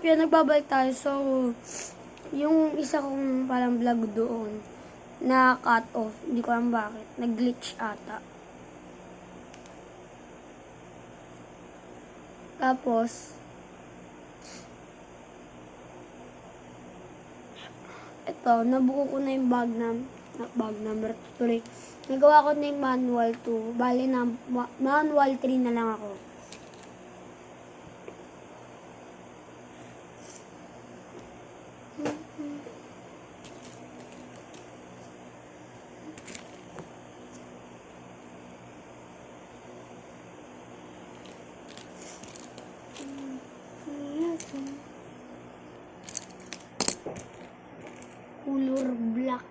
Kaya nagbabalik tayo. So, yung isa kong parang vlog doon, na cut off. Hindi ko alam bakit. Nag-glitch ata. Tapos, ito, nabuo ko na yung bag number 3. Nagawa ko na yung manual 2. Bali na, manual 3 na lang ako. Color black.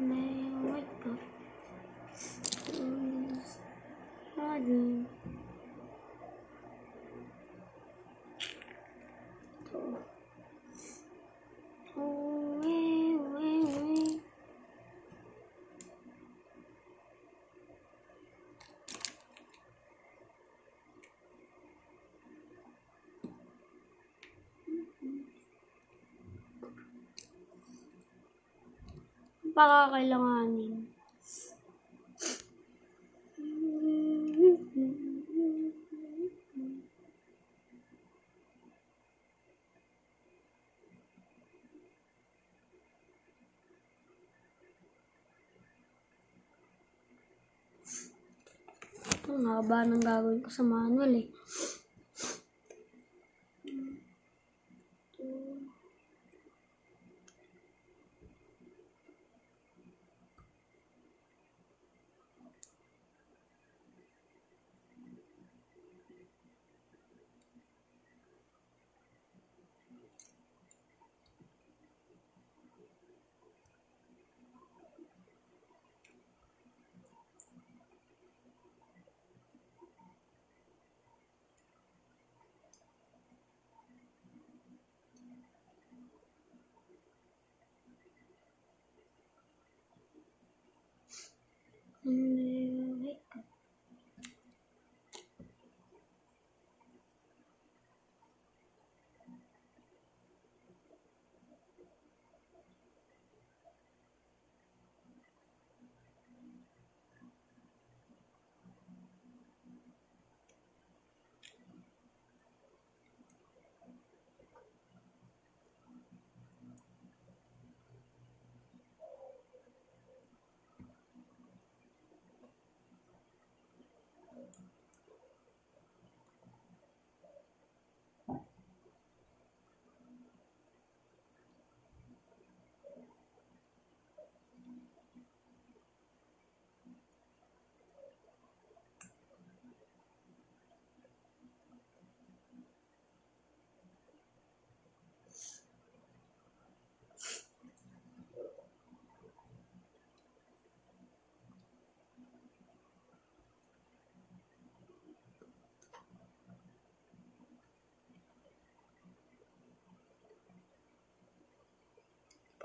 May white ka. Pakakailanganin. Ang haba ng gagawin ko sa manual eh.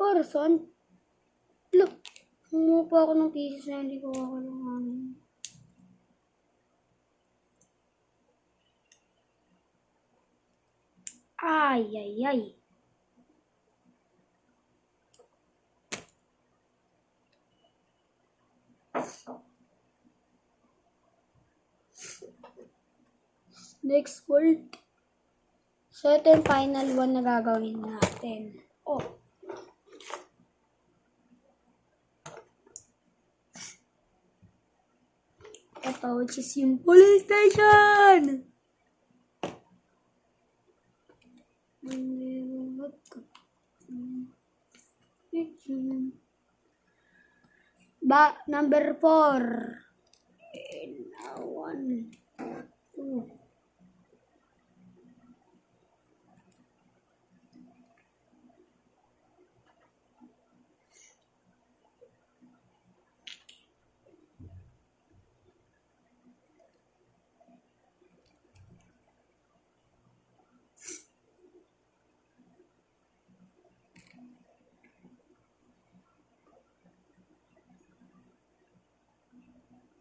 Person? Look, kumuha pa ako ng pieces na hindi ko kakailanganin. Ay, ay, ay. Next word. So, ito yung final one na gagawin natin. Oh. Ito, which is yung police station! Number 4. And now 1, 2.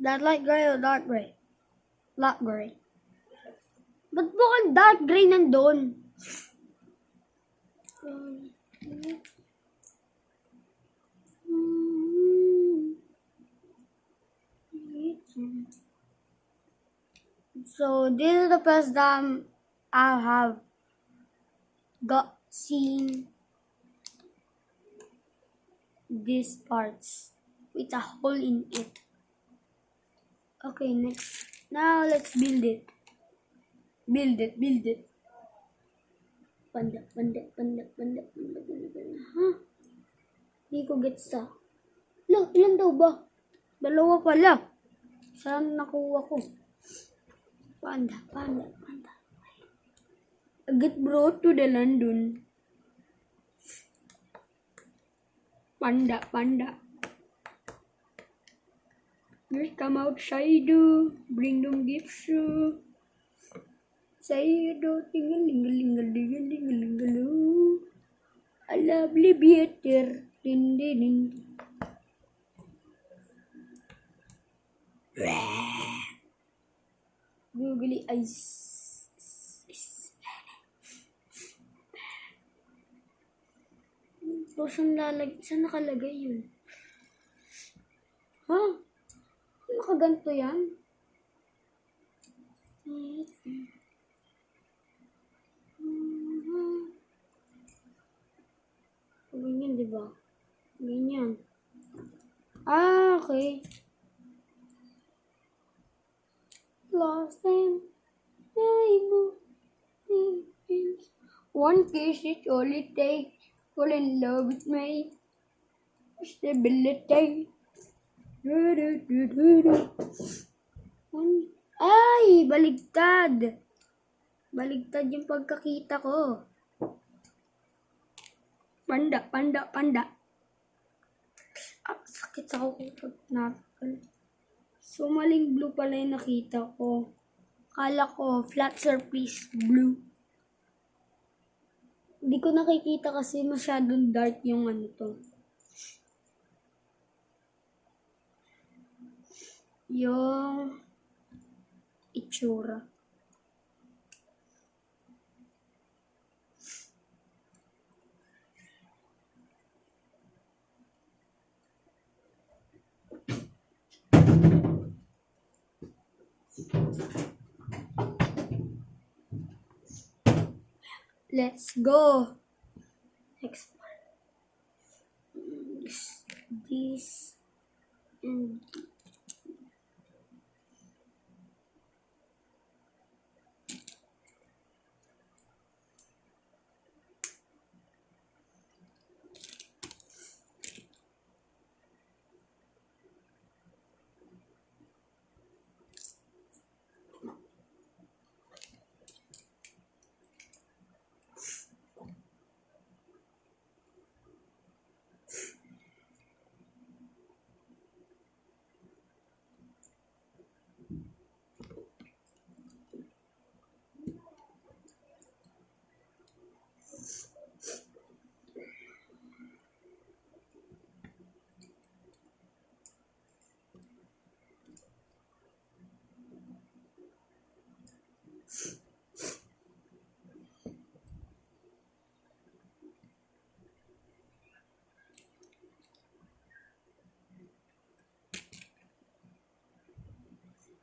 That light gray or dark gray? Light gray. Ba't po ang dark gray nandun? So, this is the first time I have seen these parts with a hole in it. Okay, next. Now, let's build it. Build it. Panda. Huh? Hindi ko gets ah. Ilan daw ba? 2 pala. Saan nakuha ko? Panda. I get brought to the London. Panda. Just come outside, bring them gifts. Say, tingle-lingle-lingle-lingle-lingle-lingle. A lovely beater. Din. Googly eyes. So, saan nakalagay yun? Ha? Nakaganto yan? Ganyan, diba? Ganyan. Okay. Lost them. One kiss is all it takes. Fall in love with me. Stability. Ay, baligtad. Baligtad yung pagkakita ko. Panda. Sakit sa kuko natin. So, maling blue pala yung nakita ko. Kala ko, flat surface blue. Hindi ko nakikita kasi masyadong dark yung ano to. Yung itsura. Let's go. Next one. This and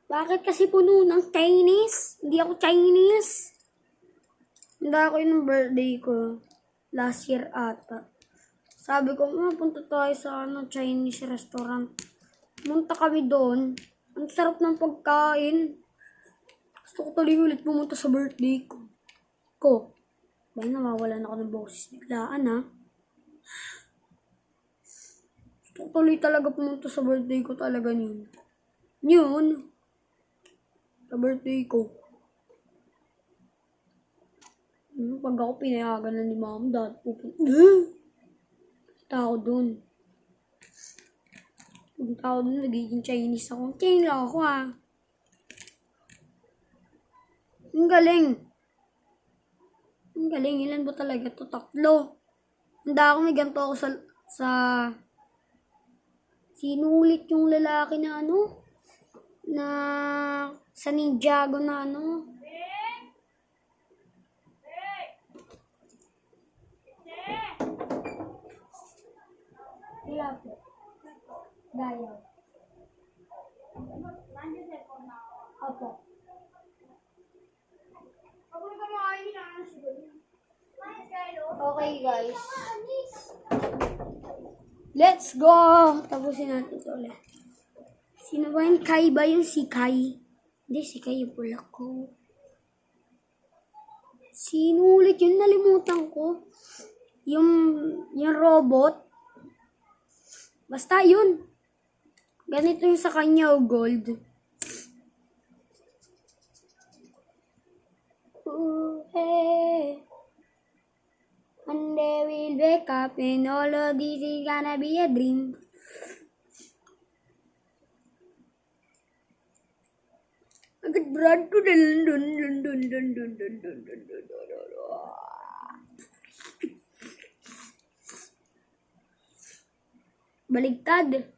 bakit kasi puno ng Chinese? Hindi ako Chinese. Hindi ako yung birthday ko. Last year ata. Sabi ko, punta tayo sa Chinese restaurant. Pumunta kami doon. Ang sarap ng pagkain. Gusto ko tuloy ulit pumunta sa birthday ko. Dahil nawawalan ako ng boses. Biglaan ha. Gusto ko tuloy talaga pumunta sa birthday ko talaga yun. Yun. Sa birthday ko. Pag ako pinayagan na ni mom, dad, pupunta ako dun. Pupunta ako dun, nagiging Chinese ako. King lang ako ha. Ang galing. Ilan ba talaga to? 3. Handa ako may ganito ako sa sinulit yung lalaki na na sa Ninjago na po. Dayaw. Opo. Okay guys. Let's go! Tapusin natin ito ulit. Sino ba yun? Kai ba yun? Si Kai? Hindi, si Kai yung pula ko. Sino ulit yun? Nalimutan ko. Yung robot. Basta yun. Ganito yung sa kanya, gold. Ooh, hey. One day we'll wake up and all of this is gonna be a dream. Agad Brad to the baligtad.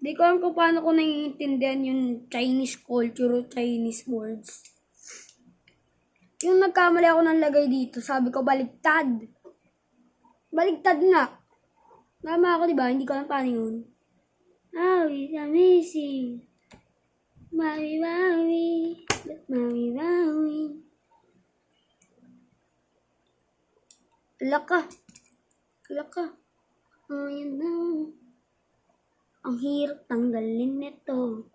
Di ko alam kung paano ko naiintindihan yung Chinese culture o Chinese words. Yung nagkamali ako ng lagay dito, sabi ko baligtad. Baligtad nga. Tama ako, diba? Hindi ko alam paano yun. Oh, it's amazing. Maui, Maui. Maui, Maui. Alaka. Alaka. Oh, yun na. Ang hirap tanggalin nito.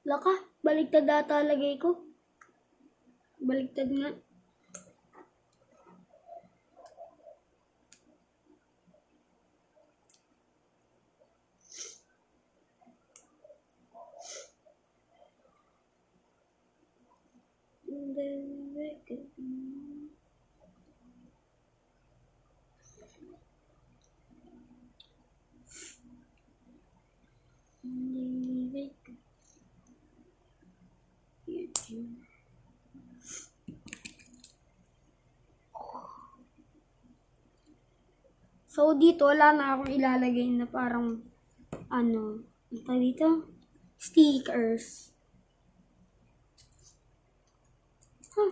Laka, baligtad ata lagay ko. Baligtad nga. So, dito, wala na akong ilalagay na parang, ano dito? Stickers. Huh.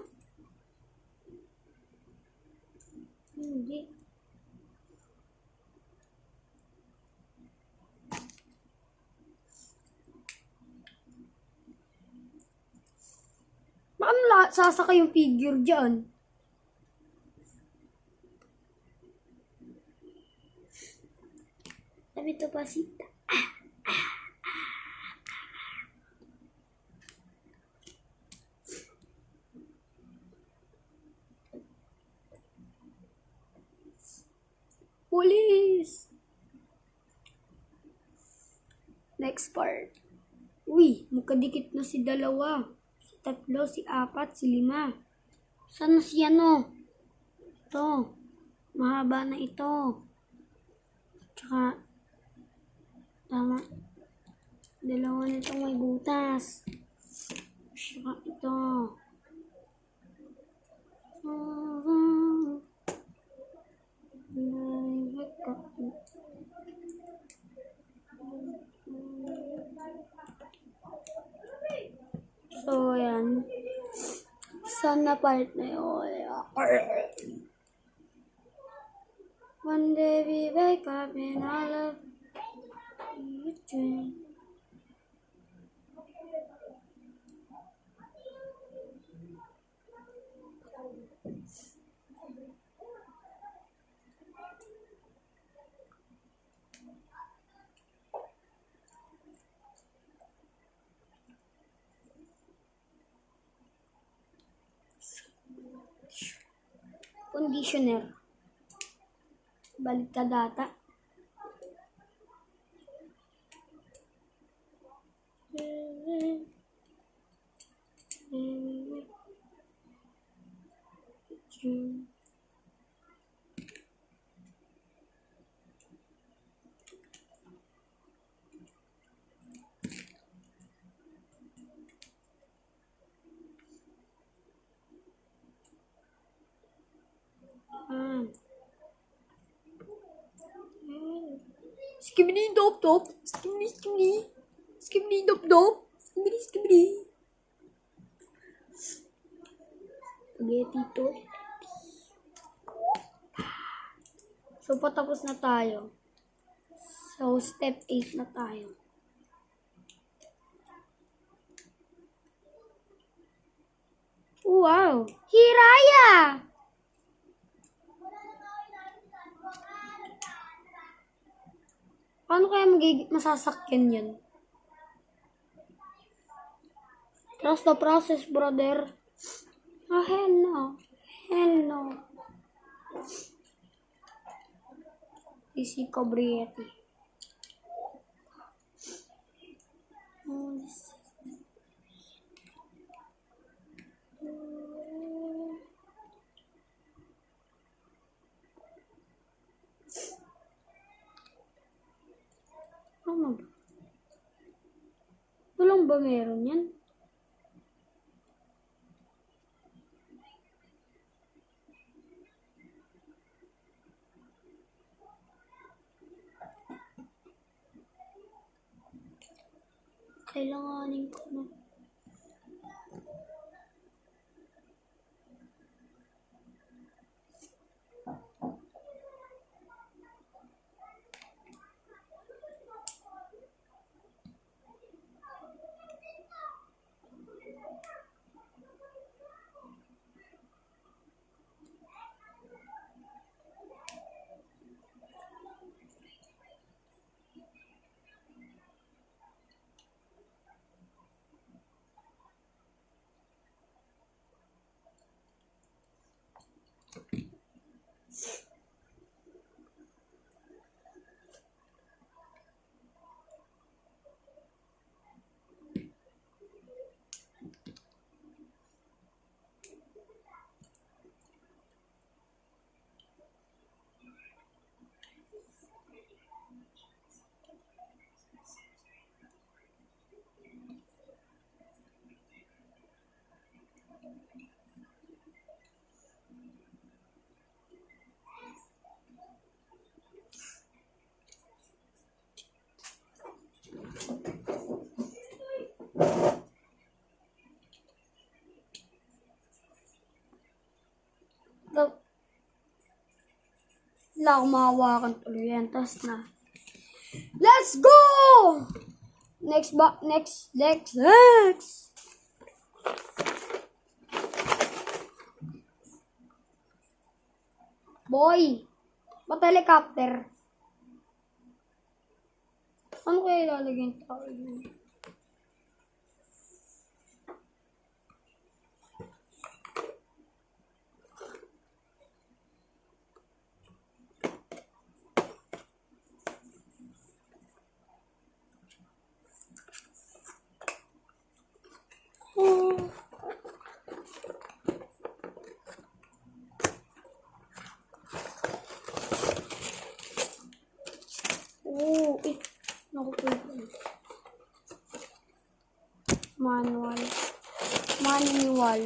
Hindi. Baka sasaka yung figure dyan. Sabi ito pa sita. Police! Next part. Uy, magkadikit na si dalawa. Si tatlo, si apat, si lima. Sana si ano? Ito. Mahaba na ito. Tsaka, tama. Dalawa nitong may butas. Tsaka ito. So, yan. Sana part na yun. One day we wake up and all of you dream. Conditioner. Baligtad data. Skibidi dop dop. Skibidi skibidi. Skibidi dop dop. Skibidi skibidi. Spaghetti to. So, patapos na tayo. So, step 8 na tayo. Wow! Hiraya! Paano kaya masasakyan yan? Trust the process, brother. Oh, hell no. Hell no. Easy Cobrietti. Ano ba? Walang ba meron yan? Kailanganin ko na. Wala akong mahawakan tuloy yan. Tapos na. Let's go! Next. Boy! Ba't helicopter? Ano kaya ilalagay yung tao yun? Manual.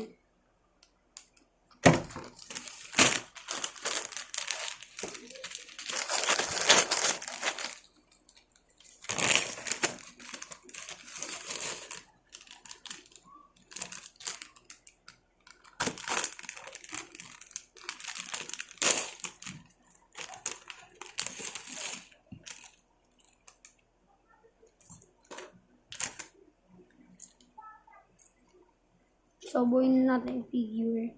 So, buuin natin yung figure.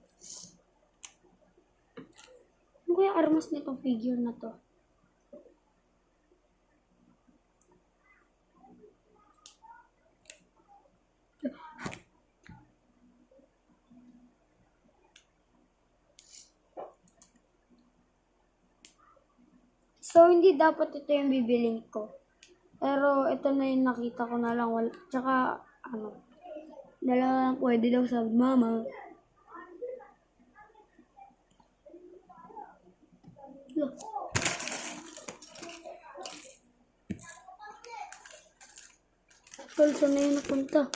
Ano kaya armas nitong figure na to? So, hindi dapat ito yung bibiling ko. Pero, ito na yung nakita ko na lang. Tsaka, dalawa lang pwede daw sa mama. Well, saan na yun napunta?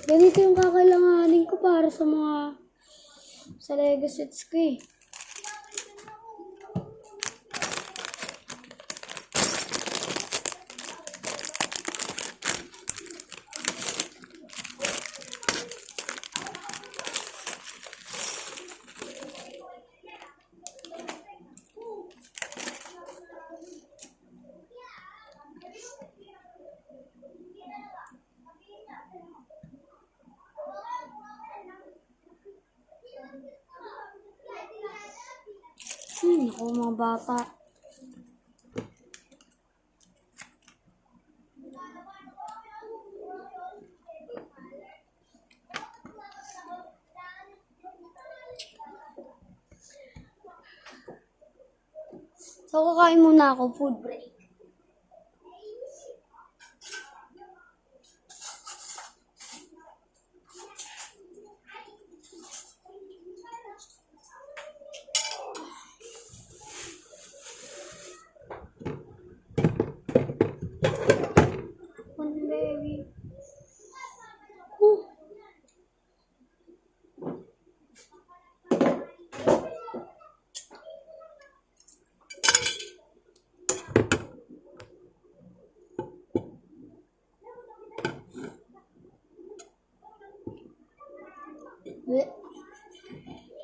Ganito yung kakailanganin ko para sa Lego sets ko eh. Naku, mga bata. So, kakain muna ako. Food break. One baby.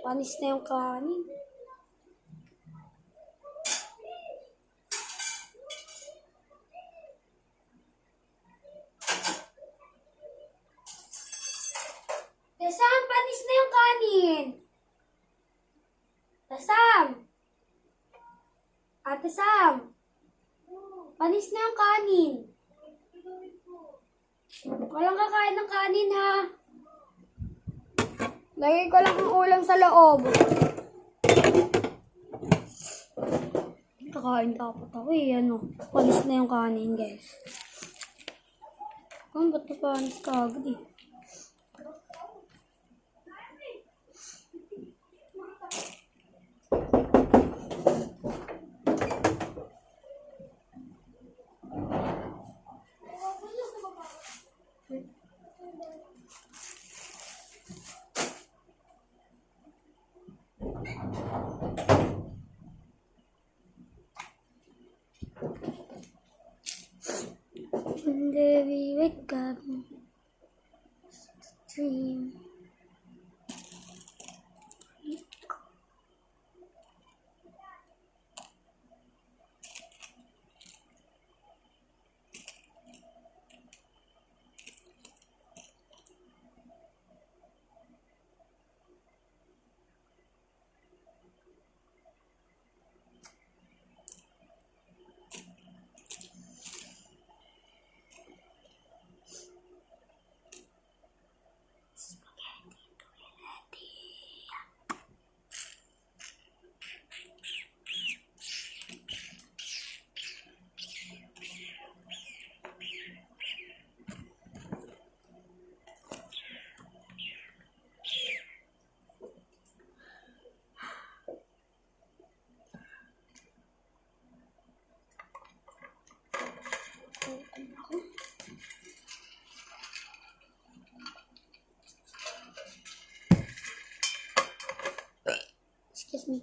Panis na yung kanin. Sam, panis na yung kanin. Sam. Ate Sam. Panis na yung kanin. Walang kakain ng kanin, ha? Lagay ko lang ang ulam sa loob. Kakain dapat ako eh. Panis na yung kanin, guys. Ba't na panis ka agad eh? One day we wake up, dream. Excuse me.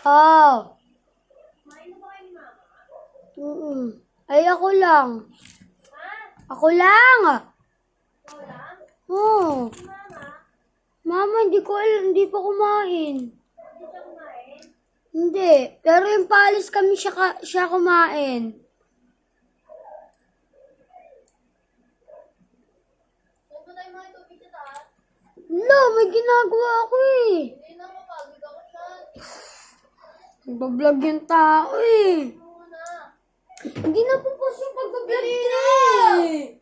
Oh. Kumain na ba kayo ni Mm. Mama? Ay, ako lang. Ha? Ako lang. Ikaw lang? Oh. Si Mama? Mama, hindi ko alam. Hindi pa kumain. Hindi siya kumain? Hindi. Pero yung palis kami siya kumain. Saan ba tayo mga tubig sa taas? Wala, may ginagawa ako eh. Hindi na mapagod ako dyan. Nagbablog yung tao eh. Muna. Hindi na po post yung pagbablog niya eh.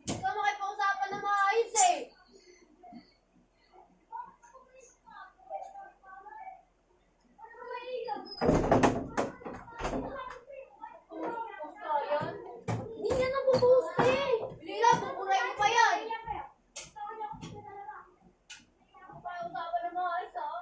Hindi ka makipag-usapan na maayos eh. Hindi niya napopost eh. Lila, buburay mo pa yan. Usapan na maayos ah.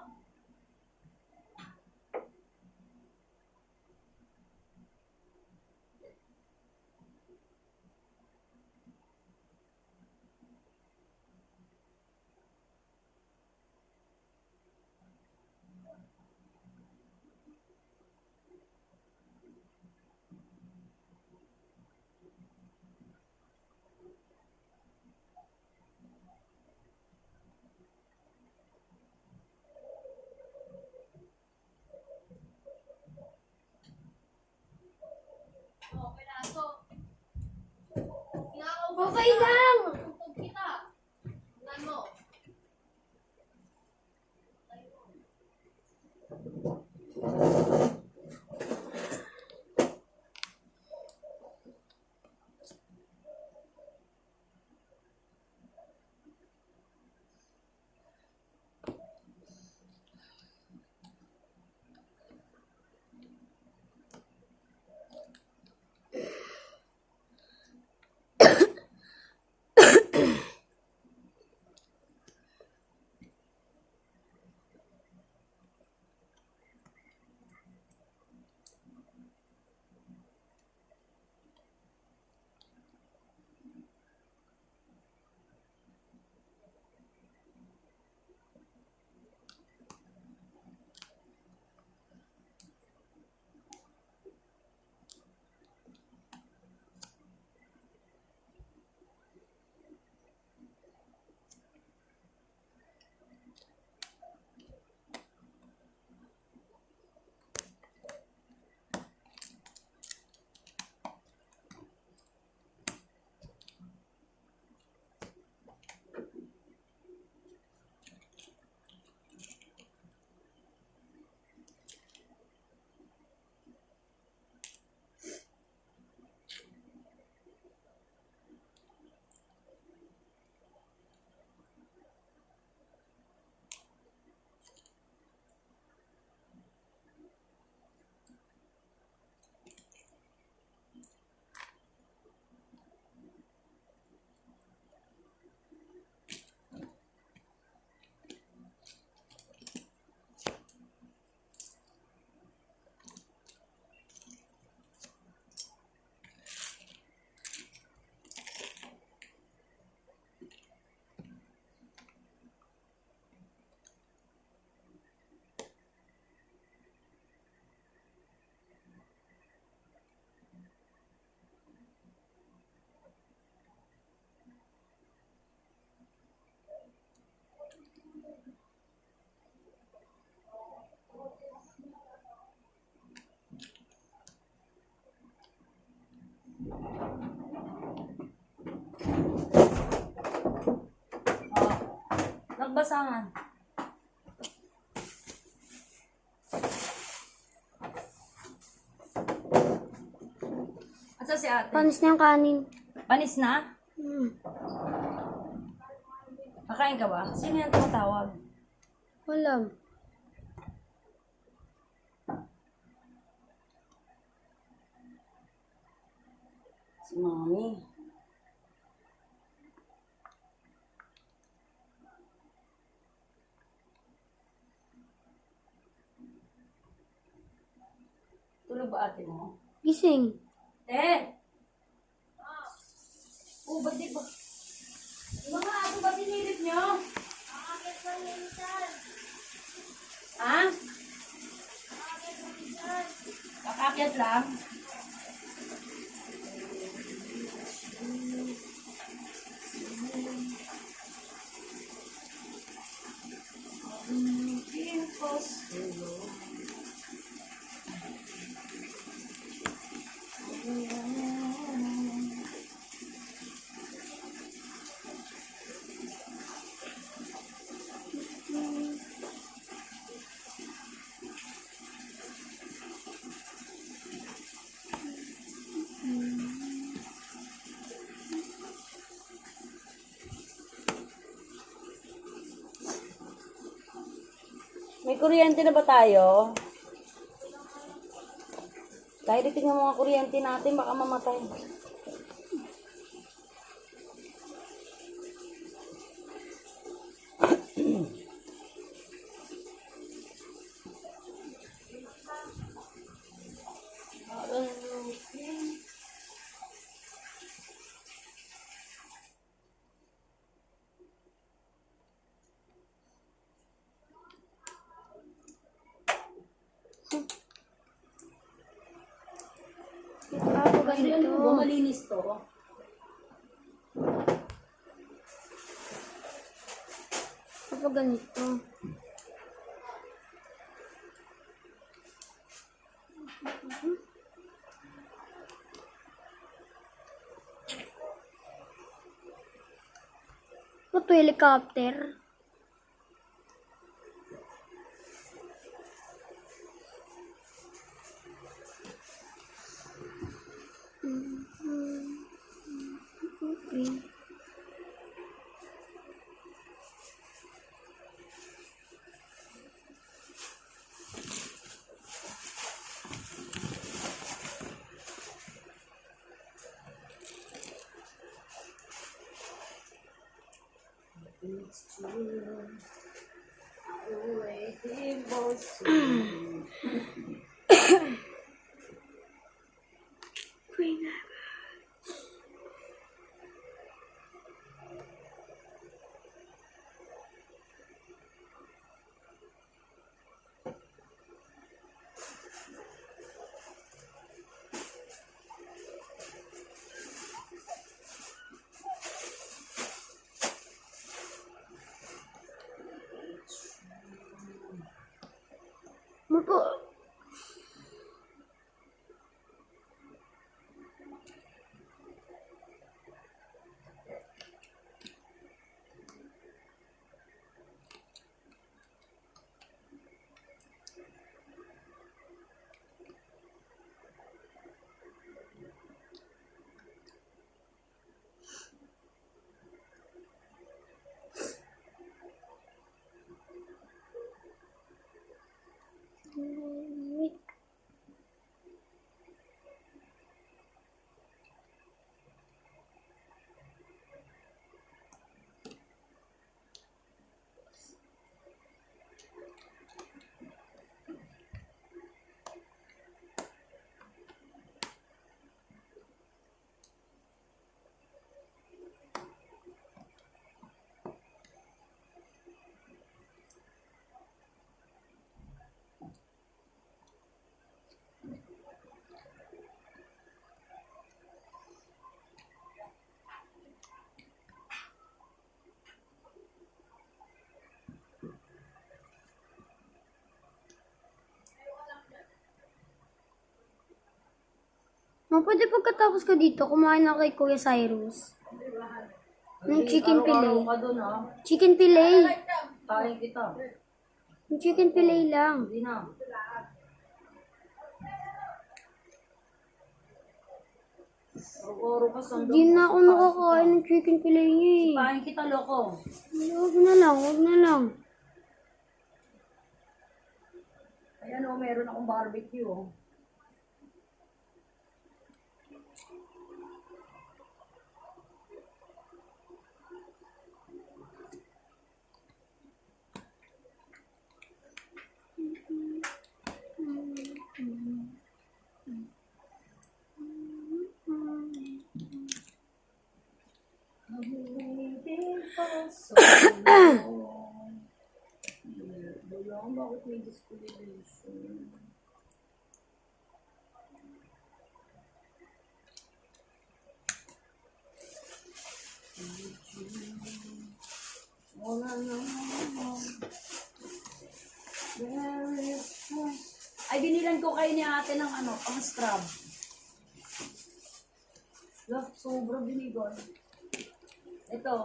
Okay na ito. Kinakausap Okay kita. lang. Tutug kita. Tingnan mo. Nagbasangan. Asa si ate? Panis na yung kanin. Panis na? Kakain ka ba? Sino yung tumatawag? Wala. Si mami. Tulog ba ate mo? Gising. Oh, ba't di ba? Mga ato ba sinilip nyo? Akit lang yun dyan. Ha? Akit lang dyan. Kakakyat lang? May kuryente na ba tayo? Tayo tingnan mo nga kuryente natin, baka mamatay. Ako ganito. Malinis to. Ako ganito. Ito helicopter. Okay. Mako. Pwede pagkatapos ko dito, kumain ako kay Kuya Cyrus. Ng chicken fillet. Ka doon, ha? Chicken fillet. Kain kita. Yung chicken fillet lang. Hindi na. Oro ka sandok. Hindi na ako nakakain ng chicken fillet niya eh. Kain kita, loko. Huwag na lang, huwag na lang. Ayan o, meron akong barbecue. Oh. Bakit may discrimination? Wala naman. Ay, binilan ko kayo ni ate ng ano, pang scrub. Look, sobra binigon. Ito.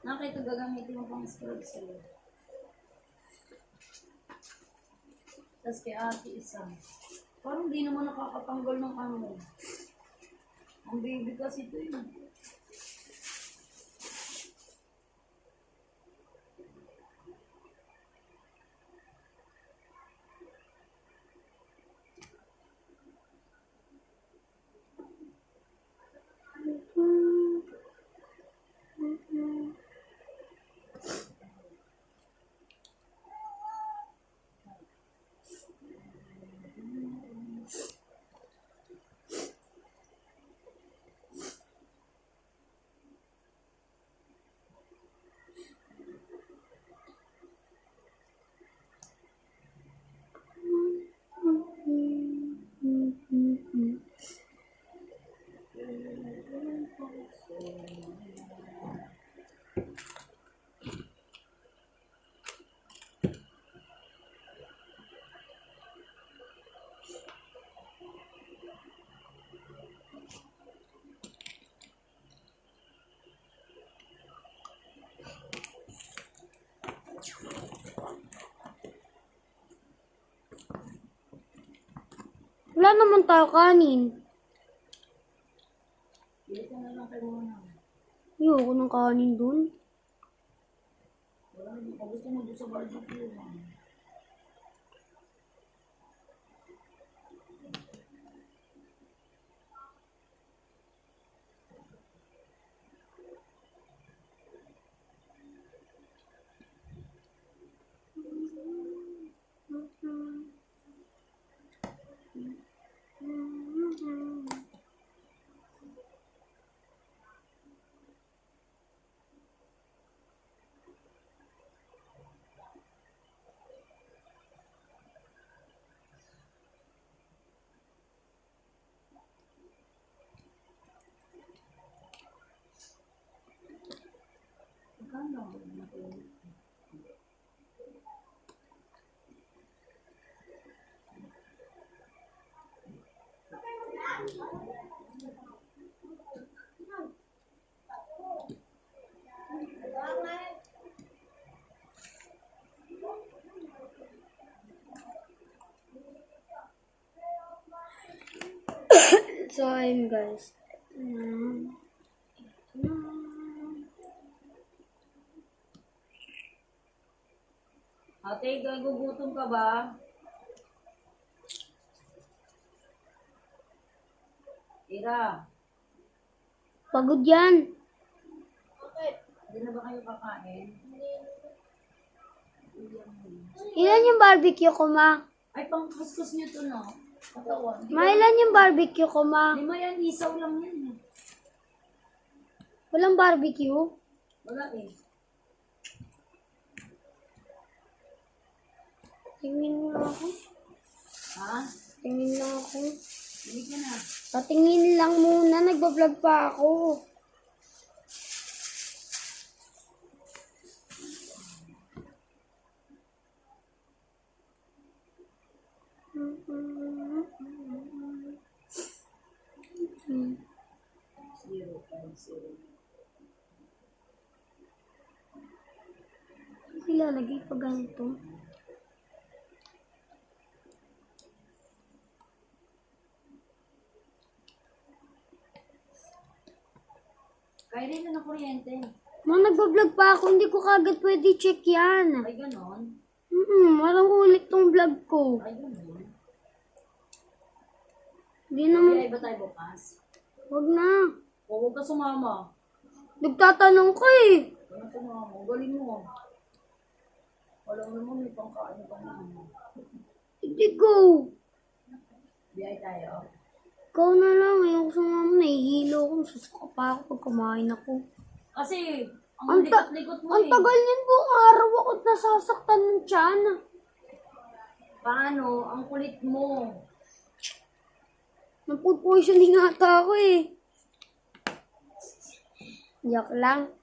Nakita gagamitin mo pang scrub sa'yo. Tapos kay ate isa. Parang di naman nakakatanggal ng ano. Ang baby kasi ito yun. Wala naman tayo kanin. Bili ka na lang kayo muna. Ayoko ng kanin dun. Wala na, gusto mo doon sa barbecue. Magkano? So, ayun guys. Ate, gagugutom ka ba? Ira, Pagod yan. hindi na ba kayo kakain? Ilan yung barbecue ko, ma? Ay, pang-kuskus nyo to, no? Katawan. Ma, ilan yung barbecue ko, ma? Lima yan, isaw lang yan. Walang barbecue? Wala eh. Tingin lang ako. Ha? Tingin lang ako. Hindi ka na. Patingin lang muna. Nagbablog pa ako. Hmm. 050. Ilalagay pa ganito. Kaya rin na ng kuryente. Ma, nagbablog pa ako. Hindi ko kagad pwede check yan. Ay, ganon. Walang ulit tong vlog ko. Ay, ganon. Hindi naman. Kaya iba tayo bukas. Wag na. O, huwag ka sumama. Nagtatanong ka eh. Huwag ka sumama. Galing mo. Walang naman, may pangkain ka na. Hindi go. Biyay tayo. Ikaw na lang. Ayoko sumama. Nahihilo ako. Susuka pa ako pag kumain ako. Kasi, Ang ang likot-likot mo Ang eh. tagal niyan buong araw ako nasasaktan ng tiyan. Paano? Ang kulit mo. Nag-food poisoning ata ako eh. Yak lang.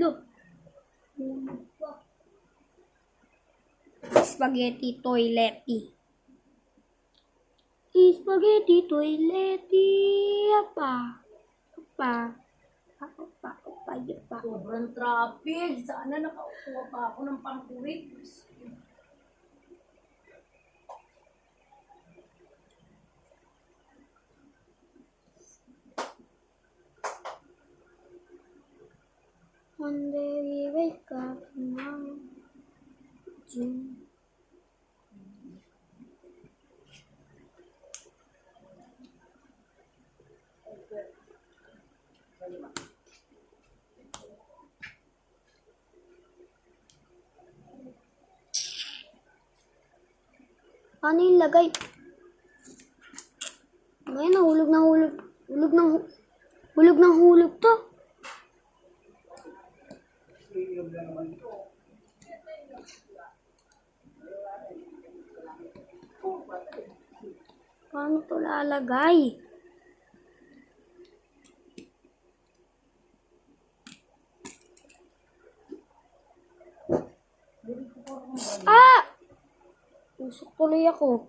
Look. Spaghetti toiletti. Spaghetti toiletti. Apa. Apa. Apa. Apa. Apa. Sobrang traffic. Sana nakaukuha pa ako ng pangkurit. One day we wake up now. June. Ano yung lagay? Ay, nahulog na hulog. Hulog ng hulog to. Paano to lalagay? Ah! Usok tuloy ako.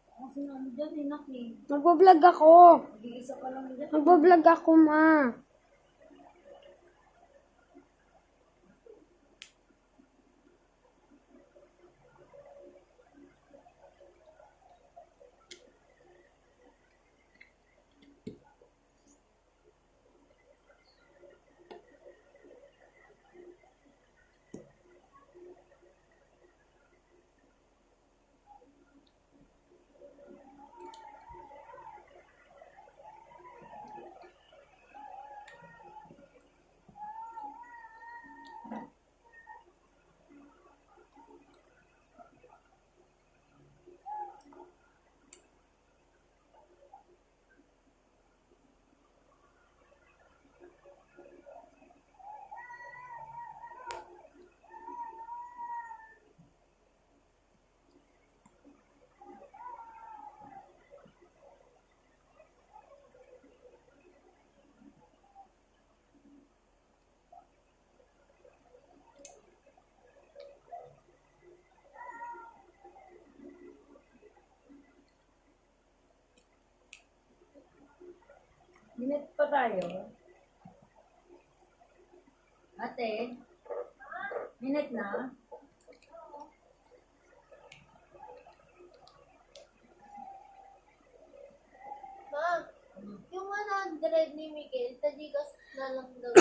Kasi ano dyan, inak eh. Nagbablog ako. Mag-iisa ka lang dyan. Nagbablog ako, ma. Minute pa tayo. Ate, minute na. Ma, yung 100 ni Miguel, tadigas na lang daw.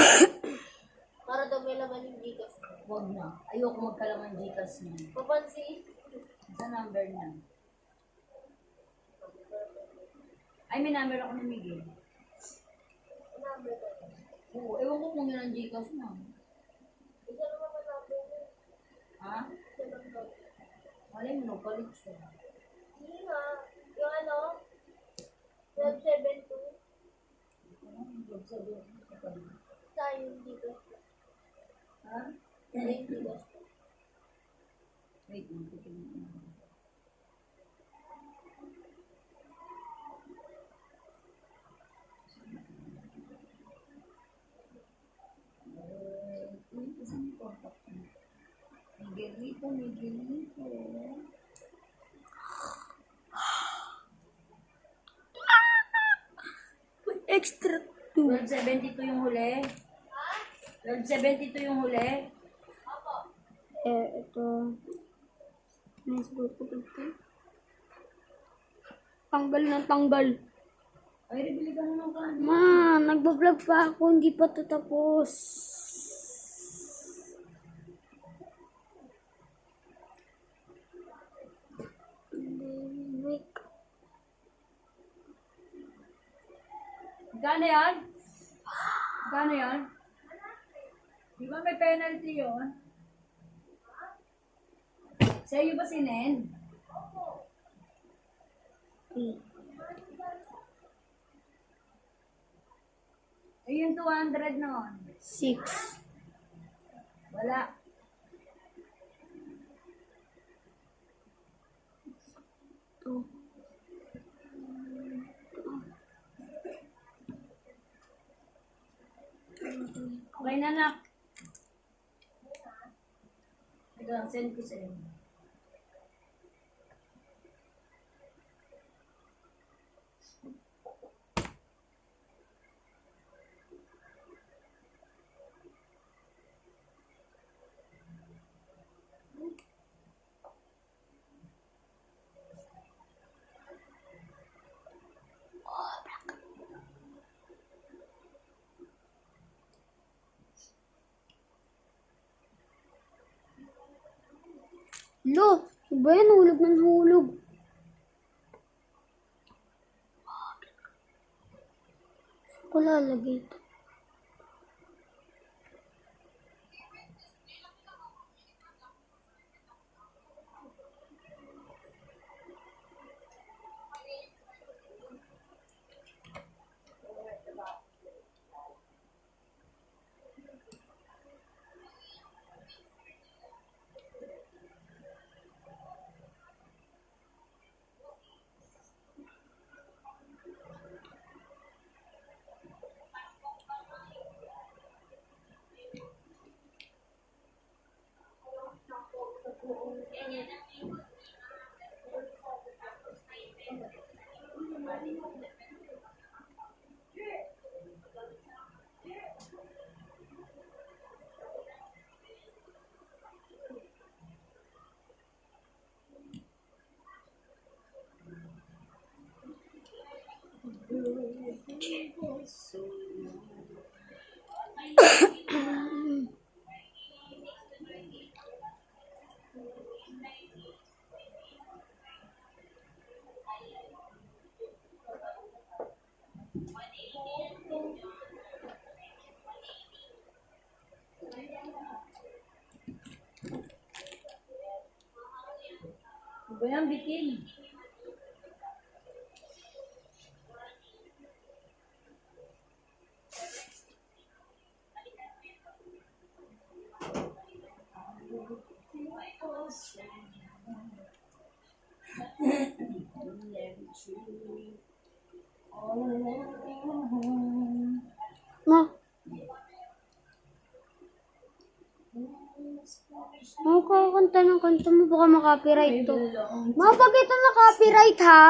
Para daw may laman yung gigas. Huwag na. Ayoko magkalaman Gcash na. Papansin. Sa number na. Ay, may number ako ni Miguel. Number ko. Oo, ewan ko kung yun ang Gcash na. Isa naman ang number niya. Ha? Isa lang daw. Malay mo, nagpalit siya. Hindi nga. Yung ano? 1272. Tayo yung gigas. Ha? Tayo yung gigas. Wait, titignan mo. Saan yung contact mo? Miguelito, Miguelito. Extra 2. 1272 yung huli. 1272 yung huli. Ito. Nice ko dito. Tanggal ng tanggal. Ay, bibili ka na ng kanin. Ma, nagbablog pa ako. Hindi pa tatapos. Wait. Gano yan? Gano yan? Di ba may penalty yun? Sa'yo ba si Nen? Wait. Ay, yung 200 noon. 6. Wala. Two. Okay na, nak. Ito, send ko sa inyo. Lo, iba yan, hulog ng hulog. Saan ko lalagay ito? Ano ba yan, bitin? Ma. Ako kakanta ng kanta mo, baka makapiright to. Ma, pag ito na copyright ha.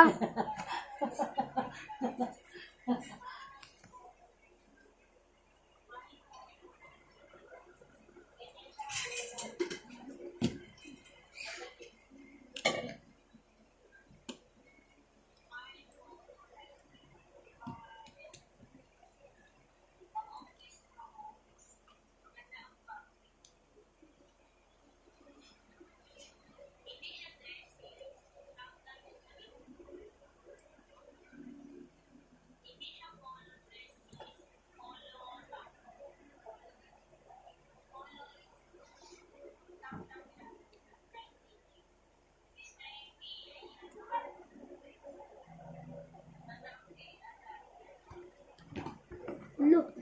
Look.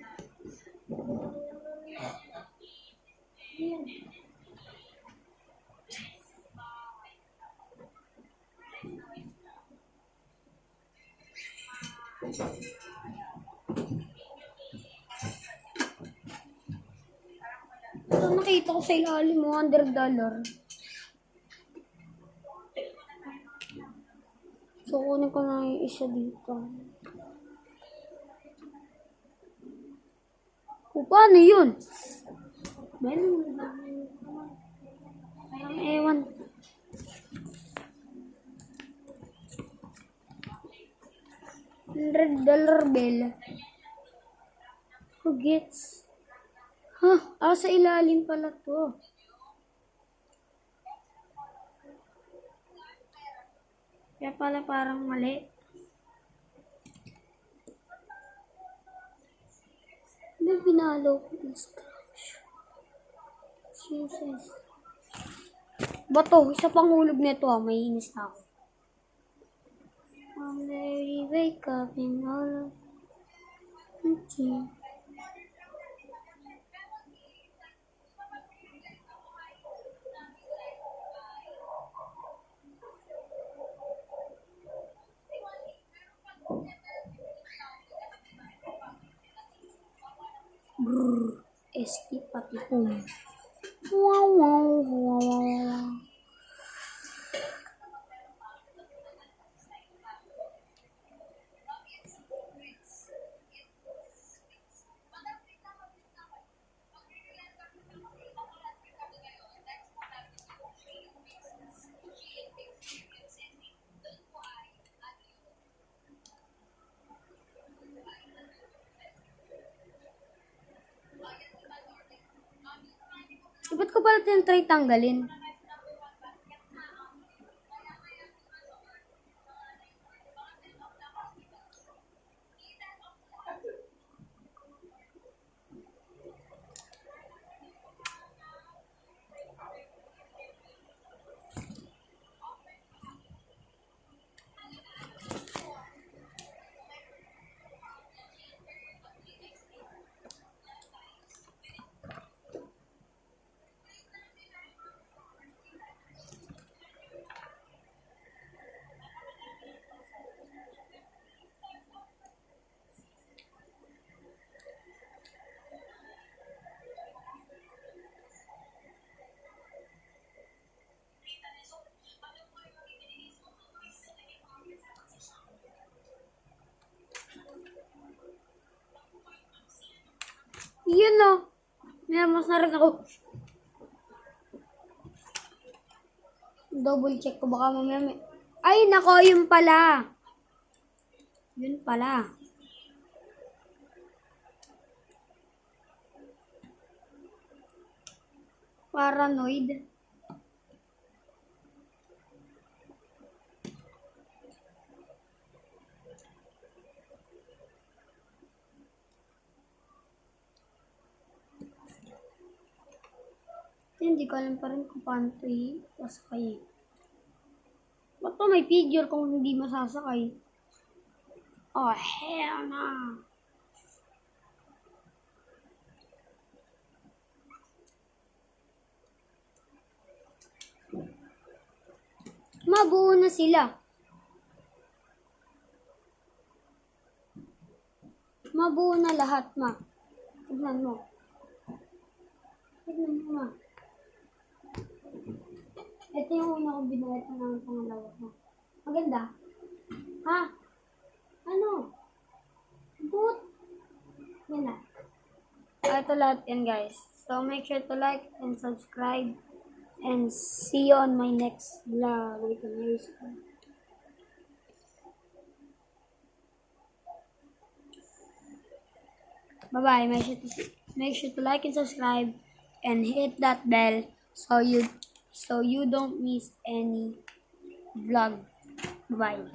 Ito nakita ko sa ilalim mo, $100. So, kunin ko na yung isa dito. O, paano yun? Parang ewan. $100 bill. Who gets? Huh? Sa ilalim pala to. Kaya pala parang mali. Hindi pinalo ko instruction. Jesus. Bato, isa pang hulog nito may inis na ako. One day we wake up in all of okay. Brrr, esti pati pum. Wow, wow, wow, wow. Ba't ko pala tinatry tanggalin? Yun o. Minamos na rin ako. Double check ko baka mamaya may... Ay, nako, yun pala. Yun pala. Paranoid. Hindi ko alam pa rin kung paano ito i-pasakay. Ba't pa may figure kung hindi masasakay? Oh, hell na. Mabuo na sila. Mabuo na lahat, ma. Tignan mo. Tignan mo, ma. Ito yung una kong binuhat na ng pangalawa ko. Maganda? Ha? Ano? Boot? Yan na. Ito lahat yan, guys. So, make sure to like and subscribe. And see you on my next vlog. Wait a minute. Bye-bye. Make sure to like and subscribe. And hit that bell so you don't miss any vlog. Bye.